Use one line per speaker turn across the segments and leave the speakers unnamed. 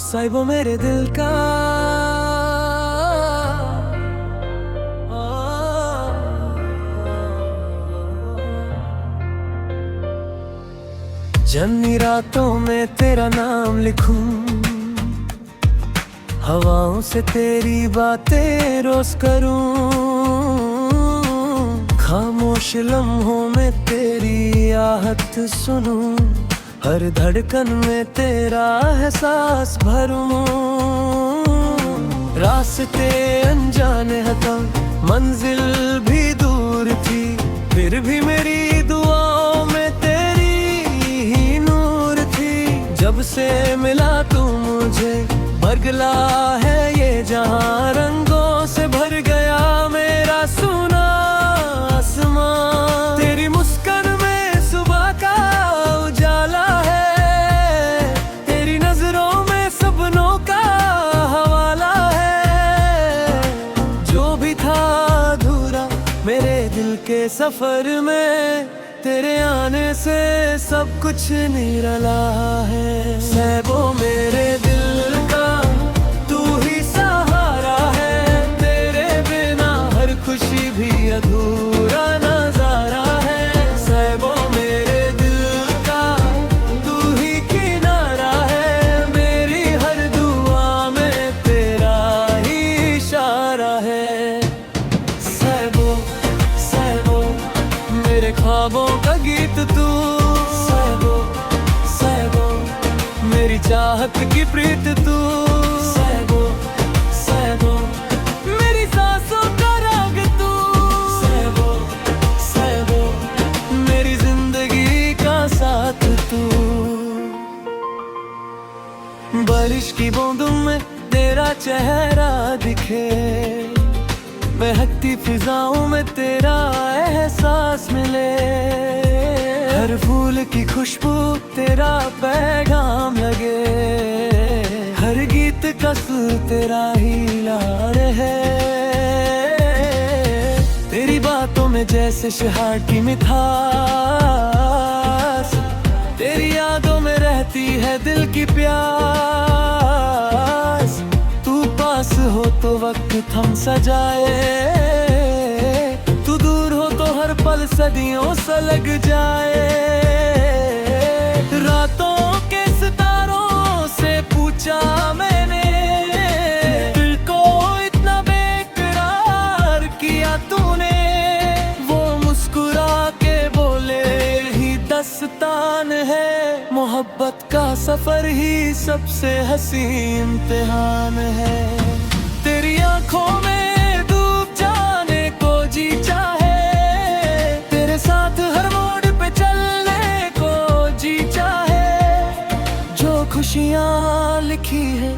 साहिबो मेरे दिल का जन्नी रातों में तेरा नाम लिखूं, हवाओं से तेरी बातें रोज करूं, खामोश लम्हों में तेरी आहट सुनूं, हर धड़कन में तेरा एहसास भरूं। रास्ते अनजाने हतम, मंजिल भी दूर थी, फिर भी मेरी दुआओं में तेरी ही नूर थी। जब से मिला तू मुझे, बरगला है ये जहां, रंगों से भर गया मेरा सुना आसमां। तेरी मुस्कान में सुबह का उजाला है, तेरी नजरों में सपनों का हवाला है। जो भी था अधूरा मेरे दिल के सफर में, तेरे आने से सब कुछ निराला है। साहिबो मेरे दिल का तू ही सहारा है, तेरे बिना हर खुशी भी अधूरा नजारा है। साहिबो मेरे दिल का तू ही किनारा है, मेरी हर दुआ में तेरा ही इशारा है। साहिबो साहिबो मेरे ख्वाबों का गीत तू, साहिबो साहिबो मेरी चाहत की प्रीत तू, साहिबो साहिबो मेरी सांसों का राग तू, साहिबो साहिबो मेरी जिंदगी का साथ तू। बारिश की बूंदों में तेरा चेहरा दिखे, महकती फिजाओं में तेरा एहसास मिले, हर फूल की खुशबू तेरा पैगाम लगे, हर गीत का सुर तेरा ही लाड़ है। तेरी बातों में जैसे शहद की मिठास, तेरी यादों में रहती है दिल की प्यास। तू पास हो तो वक्त थम सा जाए, तू दूर हो तो हर पल सदियों सा लग जाए। रातों के सितारों से पूछा मैंने, दिल को इतना बेकरार किया तूने, वो मुस्कुरा के बोले ही दस्तान है। मोहब्बत का सफर ही सबसे हसी इम्तिहान है। तेरी आंखों में डूब जाने को जी चाहे, तेरे साथ हर मोड़ पे चलने को जी चाहे। जो खुशियाँ लिखी है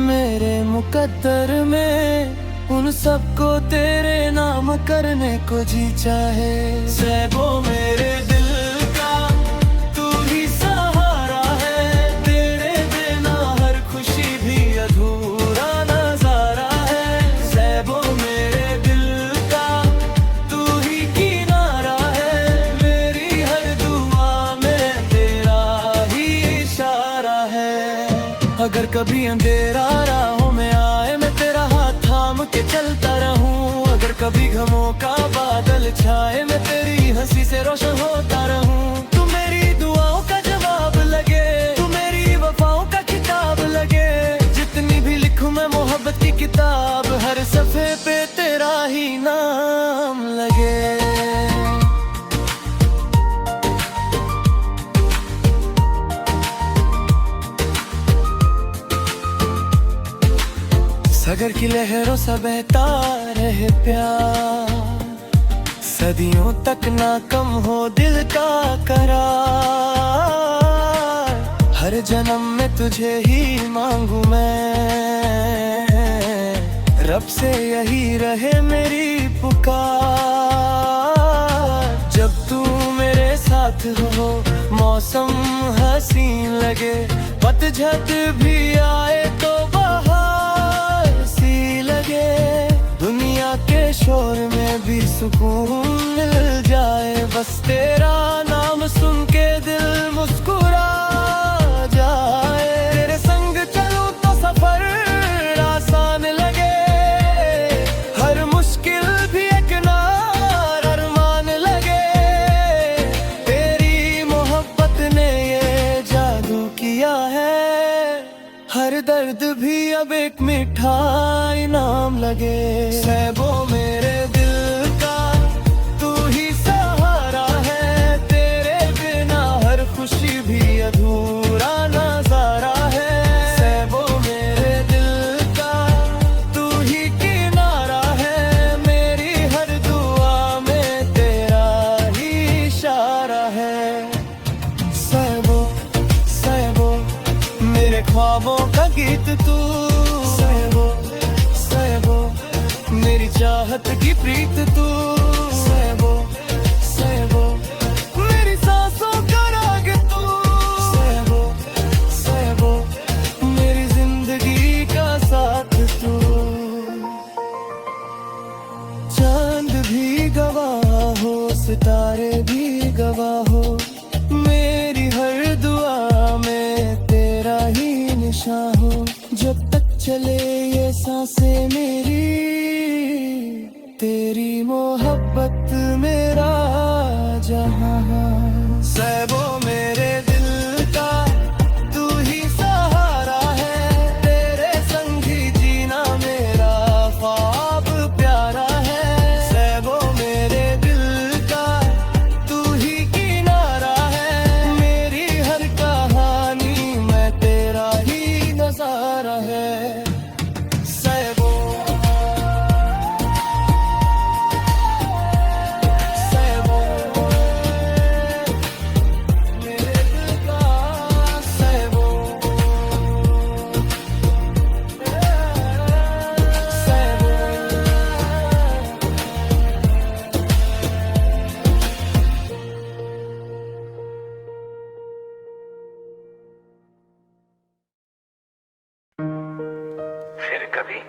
मेरे मुकद्दर में, उन सबको तेरे नाम करने को जी चाहे। साहिबो मेरे दिल का तू ही सहारा है, तेरे बिना हर खुशी भी अधूरा नजारा है। साहिबो मेरे दिल का तू ही किनारा है, मेरी हर दुआ में तेरा ही इशारा है। अगर कभी अंधेरा राहों में आए, मैं तेरा हाथ थाम के चलता रहूं। अगर कभी गमों का बादल छाए, मैं तेरी हंसी से रोशन होता रहूं। तू मेरी दुआओं का जवाब लगे, तू मेरी वफाओं का किताब लगे। जितनी भी लिखूं मैं मोहब्बत की किताब, हर सफ़े पे तेरा ही नाम लगे। सागर की लहरों सा बहता रहे प्यार, सदियों तक ना कम हो दिल का करार। हर जन्म में तुझे ही मांगू मैं, रब से यही रहे मेरी पुकार। जब तू मेरे साथ हो मौसम हसीन लगे, पतझड़ भी आए तो बहार सी लगे। दुनिया के शोर में भी सुकून मिल जाए, बस तेरा नाम सुन के दिल मुस्कुरा जाए। तेरे संग चलूं तो एक मीठा इनाम लगे। सैबो मेरे दिल का तू ही सहारा है, तेरे बिना हर खुशी भी अधूरा नजारा है। सैबो मेरे दिल का तू ही किनारा है, मेरी हर दुआ में तेरा ही इशारा है। सैबो सैबो मेरे ख्वाबों का गीत तू, सैबो सैबो मेरी चाहत की प्रीत तू, सैबो सैबो मेरी सांसों का राग तू, सैबो सैबो मेरी जिंदगी का साथ तू। चांद भी गवाह हो, सितारे भी गवाह हो, मेरी हर दुआ में तेरा ही निशान हो। जब तक चले ये सांसें मेरी, तेरी मोहब्बत मेरा जहां। सैबो मेरे दिल का तू ही सहारा है, तेरे संग ही जीना मेरा ख्वाब प्यारा है। सैबो मेरे दिल का तू ही किनारा है, मेरी हर कहानी में तेरा ही नजारा है। सैबो सैबो मेरे दिल का सैबो सैबो।
फिर कभी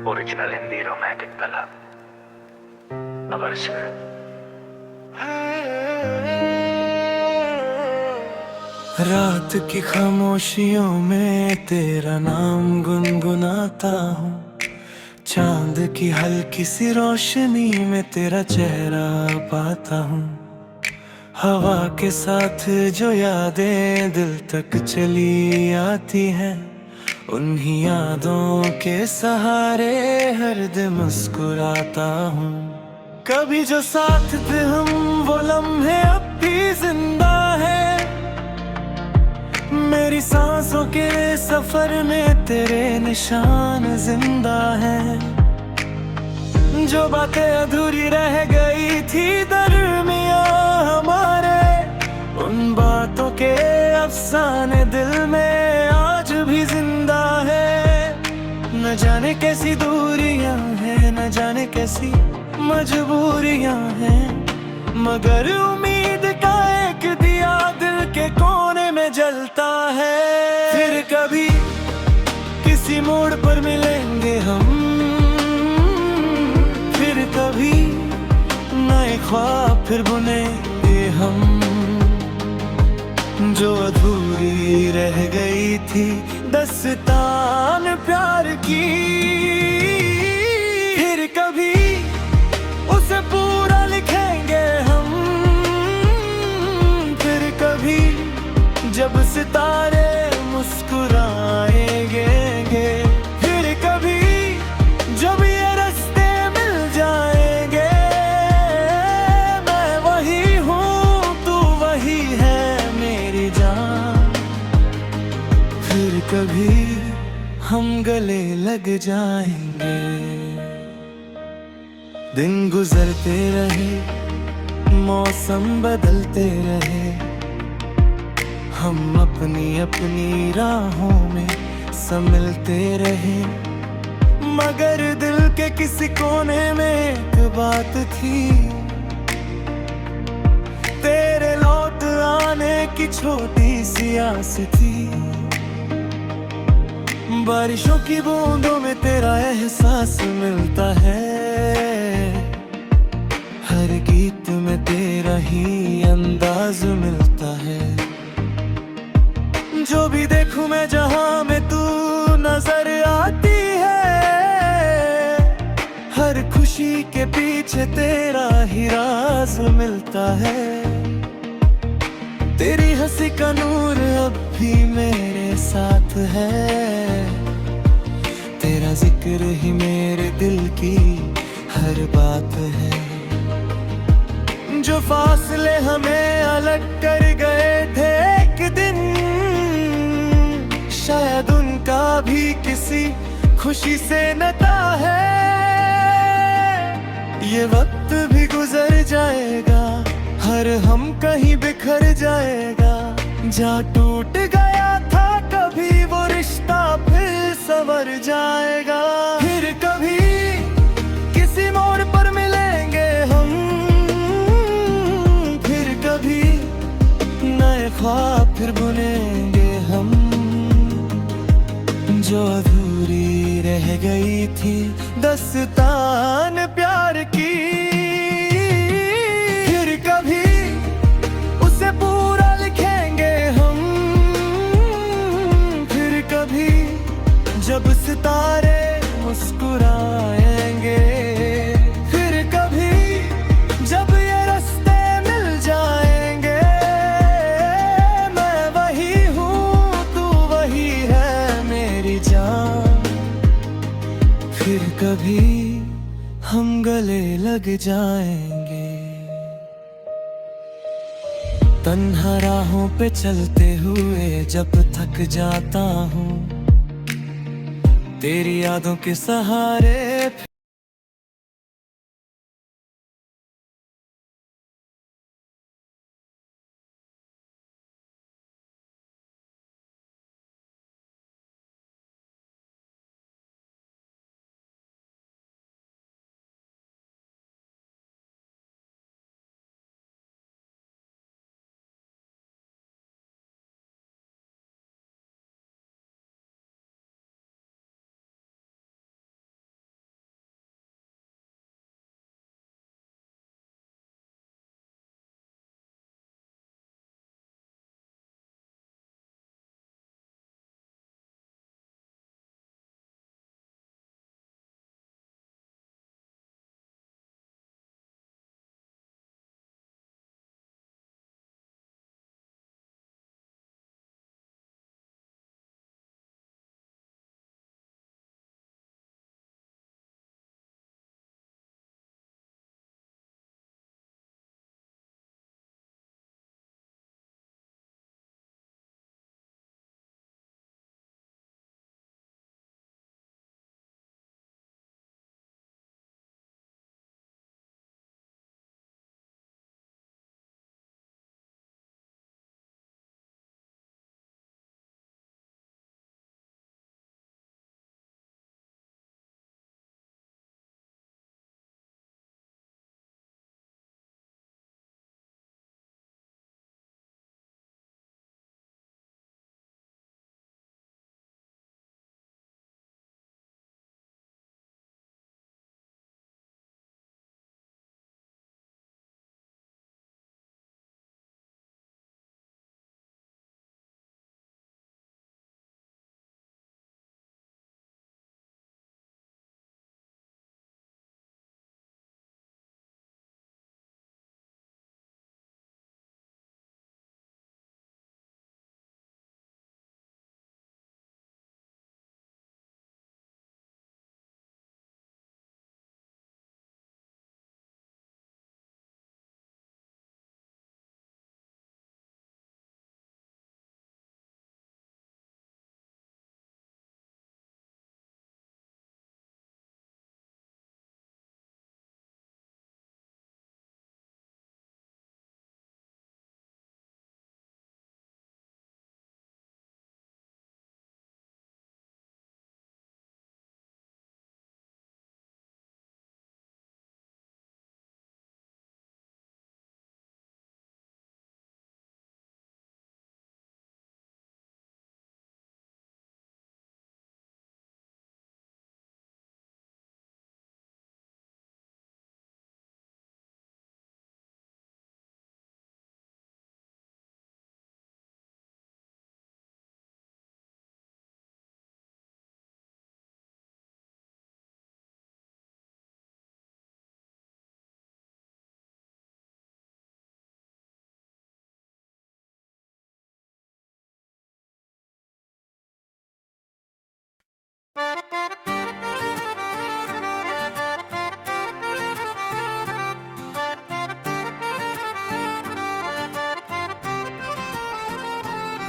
ओरिजिनल हिंदी रोमांटिक बallad अवर्षा।
रात की खामोशियों में तेरा नाम गुनगुनाता हूँ, चांद की हल्की सी रोशनी में तेरा चेहरा पाता हूँ। हवा के साथ जो यादें दिल तक चली आती हैं, उन्हीं यादों के सहारे हर दिन मुस्कुराता हूँ। कभी जो साथ थे हम वो लम्हे अब भी जिंदा है, मेरी सांसों के सफर में तेरे निशान जिंदा हैं। जो बातें अधूरी रह गई थी दरमियां हमारे, उन बातों के अफसाने दिल में आज भी जिंदा है। न जाने कैसी दूरियां हैं, न जाने कैसी मजबूरियां हैं, मगर उम्मीद का एक दिया दिल के कोने में जलता है। फिर कभी किसी मोड़ पर मिलेंगे हम, फिर कभी नए ख्वाब फिर बुनेंगे हम। जो अधूरी रह गई थी दस्तान प्यार की, फिर कभी उसे पूरा लिखेंगे हम। फिर कभी जब सितारे मुस्कुराएंगे, फिर कभी जब ये रास्ते मिल जाएंगे। मैं वही हूँ तू वही है मेरी जान, फिर कभी हम गले लग जाएंगे। दिन गुजरते रहे, मौसम बदलते रहे, हम अपनी अपनी राहों में संभलते रहे। मगर दिल के किसी कोने में एक बात थी, तेरे लौट आने की छोटी सी आस थी। बारिशों की बूंदों में तेरा एहसास मिलता है, हर गीत में तेरा ही अंदाज मिलता है। जो भी देखूं मैं जहां में तू नजर आती है, हर खुशी के पीछे तेरा ही राज मिलता है। तेरी हंसी का नूर अब भी मेरे साथ है, जिक्र ही मेरे दिल की हर बात है। जो फासले हमें अलग कर गए थे एक दिन, शायद उनका भी किसी खुशी से नाता है। ये वक्त भी गुजर जाएगा, हर हम कहीं बिखर जाएगा। जहाँ टूट गया था कभी वो रिश्ता फिर संवर जाएगा। फिर कभी किसी मोड़ पर मिलेंगे हम, फिर कभी नए ख्वाब फिर बुनेंगे हम। जो अधूरी रह गई थी दस्तान प्यार की, फिर कभी उसे पूरा लिखेंगे हम। फिर कभी जब सितारे मुस्कुराएंगे, फिर कभी जब ये रास्ते मिल जाएंगे। मैं वही हूँ तू वही है मेरी जान, फिर कभी हम गले लग जाएंगे। तन्हा राहों पे चलते हुए जब थक जाता हूँ, तेरी यादों के सहारे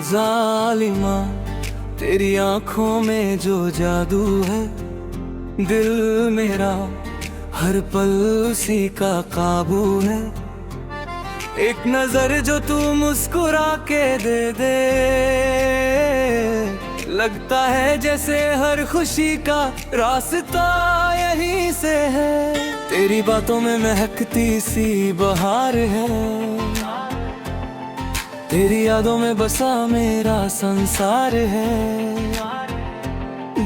जालिमा तेरी आंखों में जो जादू है, दिल मेरा हर पल उसी का काबू है। एक नजर जो तू मुस्कुरा के दे दे, लगता है जैसे हर खुशी का रास्ता यहीं से है। तेरी बातों में महकती सी बहार है, तेरी यादों में बसा मेरा संसार है।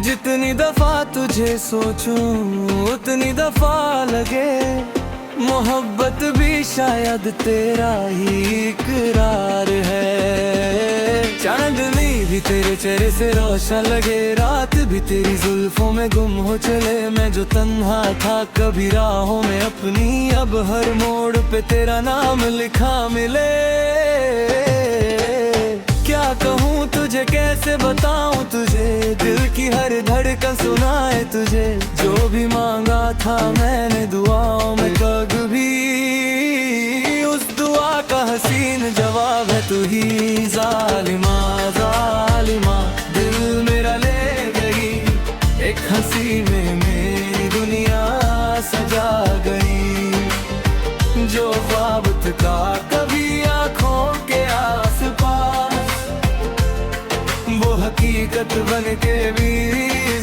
जितनी दफा तुझे सोचूं उतनी दफा लगे, मोहब्बत भी शायद तेरा ही इकरार है। चांदनी भी तेरे चेहरे से रोशन लगे, रात भी तेरी जुल्फों में गुम हो चले। मैं जो तन्हा था कभी राहों में अपनी, अब हर मोड़ पे तेरा नाम लिखा मिले। क्या कहूँ तुझे, कैसे बताऊँ तुझे, दिल की हर धड़कन सुनाए तुझे। जो भी मांगा था मैंने दुआओं में कभी, उस दुआ का हसीन जवाब है तू ही। जालिमा जालिमा दिल मेरा ले गई, एक हंसी में मेरी दुनिया सजा गई। जो ख्वाब था कभी आँखों के आसपास, वो हकीकत बन के भी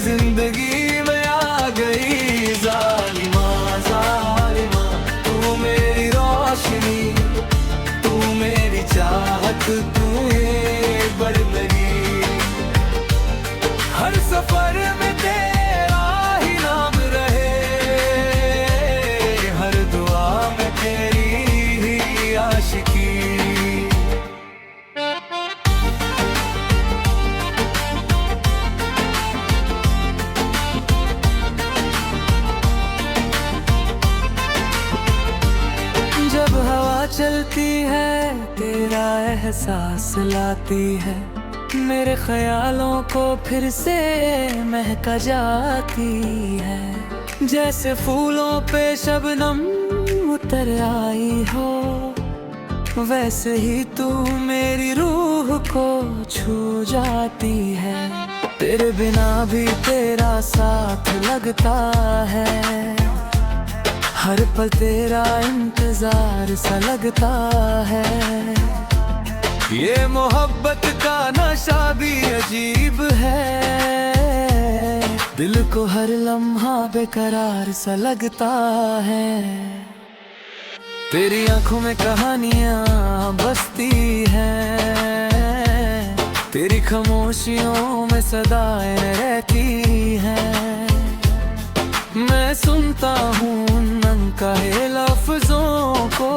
जिंदगी में आ गई। जालिमा जालिमा तू मेरी रोशनी, तू मेरी चाहत, तू एक बरदगी। हर सफर में तेरा ही नाम रहे, हर दुआ में तेरी ही आशिकी। जब हवा चलती है तेरा एहसास लाती है, मेरे ख्यालों को फिर से महका जाती है। जैसे फूलों पे शबनम उतर आई हो, वैसे ही तू मेरी रूह को छू जाती है। तेरे बिना भी तेरा साथ लगता है, हर पल तेरा इंतजार सा लगता है। ये मोहब्बत का नशा भी अजीब है, दिल को हर लम्हा बेकरार सा लगता है। तेरी आंखों में कहानियां बसती हैं, तेरी खामोशियों में सदाएं रहती हैं। मैं सुनता हूँ उन कहे लफ्जों को,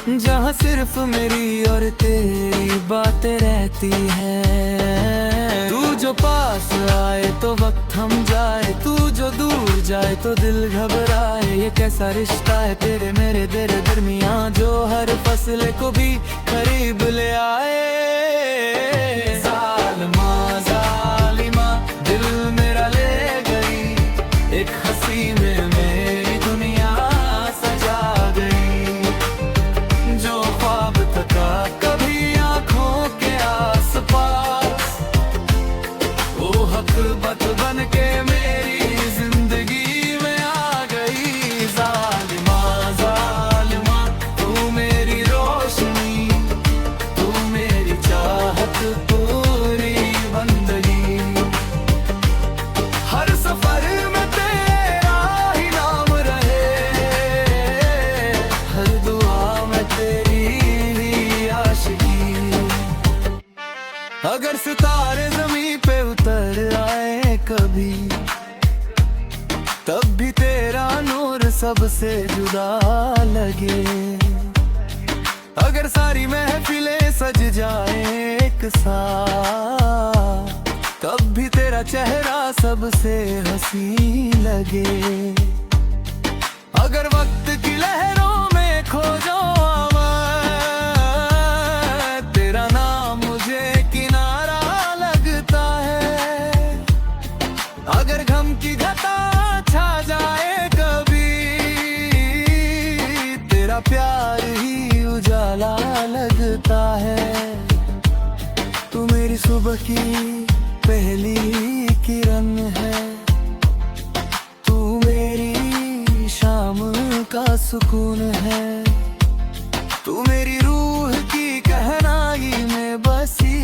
जहाँ सिर्फ मेरी और तेरी बातें रहती हैं। तू जो पास आए तो वक्त थम जाए, तू जो दूर जाए तो दिल घबराए। ये कैसा रिश्ता है तेरे मेरे तेरे दरमियाँ, जो हर फसले को भी करीब ले आए। जालिमा जालिमा दिल मेरा ले गई, एक हंसी में मेरी दुनिया सजा गई। जो ख्वाब था कभी आँखों के आसपास, वो हकीकत बन के मेरी जिंदगी में आ गई। जालिमा जालिमा तू मेरी रोशनी, तू मेरी चाहत, पूरी बंदगी। हर सफर में तेरा ही नाम रहे, हर दुआ में तेरी ही आशिकी। अगर सितारे जमीन पे उतर आए कभी, तब भी तेरा नूर सबसे जुदा लगे। अगर सारी महफिलें सज जाए एक साथ, तब भी तेरा चेहरा सबसे हंसी लगे। अगर वक्त की लहरों में खो जाऊं मैं, तेरा नाम मुझे किनारा लगता है। अगर गम की घटा छा जाए कभी, तेरा प्यार ही उजाला लगता है। सुबह की पहली किरण है, तू मेरी शाम का सुकून है। तू मेरी रूह की गहराई में बसी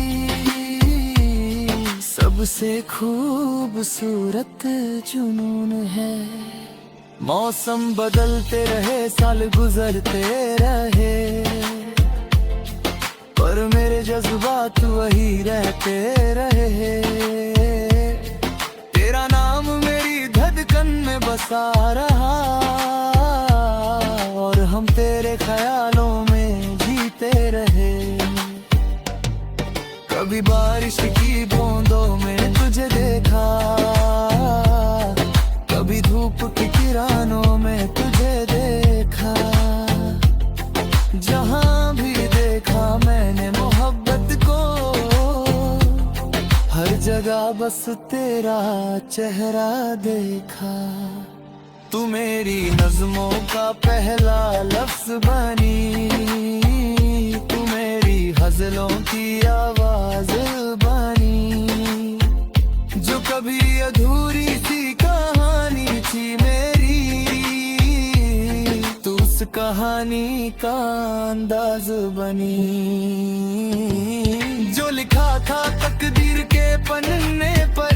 सबसे खूबसूरत जुनून है। मौसम बदलते रहे, साल गुजरते रहे, पर मेरे जज्बात वही रहते रहे। तेरा नाम मेरी धड़कन में बसा रहा, और हम तेरे ख्यालों में जीते रहे। कभी बारिश की बूंदों में तुझे देखा, कभी धूप की किरणों में तुझे देखा। जहां भी देखा मैंने मोहब्बत को, हर जगह बस तेरा चेहरा देखा। तू मेरी नज़्मों का पहला लफ्ज़ बनी, तू मेरी गज़लों की आवाज़ बनी। जो कभी अधूरी सी कहानी थी मेरी, तू उस कहानी का अंदाज बनी। जो लिखा था तकदीर के पन्ने पर,